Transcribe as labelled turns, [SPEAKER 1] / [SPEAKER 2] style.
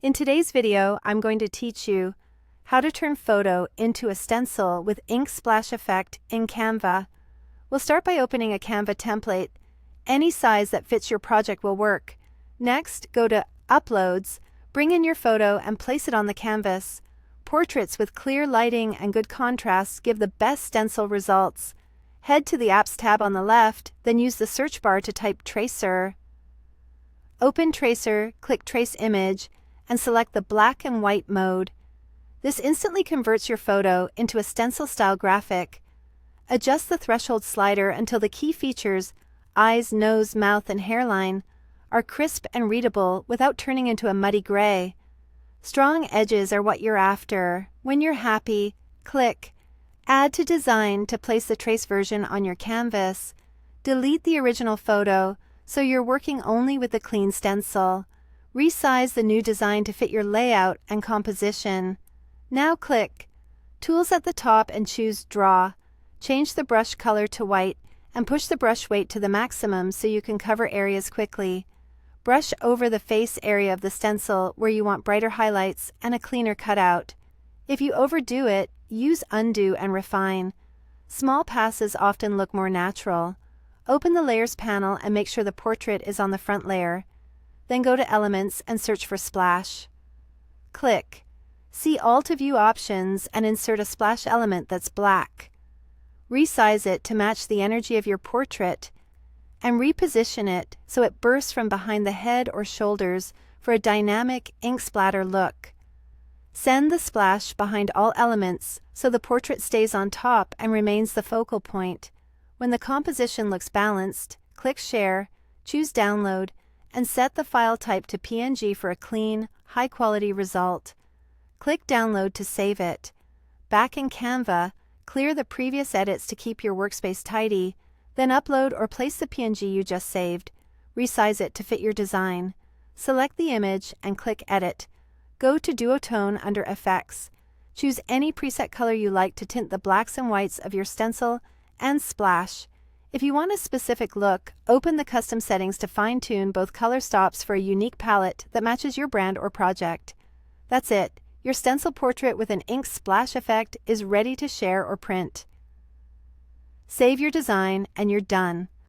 [SPEAKER 1] In today's video, I'm going to teach you how to turn photo into a stencil with ink splash effect in Canva. We'll start by opening a Canva template. Any size that fits your project will work. Next, go to Uploads, bring in your photo and place it on the canvas. Portraits with clear lighting and good contrast give the best stencil results. Head to the Apps tab on the left, then use the search bar to type Tracer. Open Tracer, click Trace Image, and select the black and white mode. This instantly converts your photo into a stencil-style graphic. Adjust the threshold slider until the key features, eyes, nose, mouth, and hairline, are crisp and readable without turning into a muddy gray. Strong edges are what you're after. When you're happy, click Add to Design to place the trace version on your canvas. Delete the original photo so you're working only with the clean stencil. Resize the new design to fit your layout and composition. Now click Tools at the top and choose Draw. Change the brush color to white and push the brush weight to the maximum so you can cover areas quickly. Brush over the face area of the stencil where you want brighter highlights and a cleaner cutout. If you overdo it, use Undo and refine. Small passes often look more natural. Open the Layers panel and make sure the portrait is on the front layer. Then go to Elements and search for Splash. Click See all to view options and insert a splash element that's black. Resize it to match the energy of your portrait and reposition it so it bursts from behind the head or shoulders for a dynamic ink splatter look. Send the splash behind all elements so the portrait stays on top and remains the focal point. When the composition looks balanced, click Share, choose Download, and set the file type to PNG for a clean, high-quality result. Click Download to save it. Back in Canva, clear the previous edits to keep your workspace tidy, then upload or place the PNG you just saved. Resize it to fit your design. Select the image and click Edit. Go to Duotone under Effects. Choose any preset color you like to tint the blacks and whites of your stencil and splash. If you want a specific look, open the custom settings to fine-tune both color stops for a unique palette that matches your brand or project. That's it. Your stencil portrait with an ink splash effect is ready to share or print. Save your design and you're done.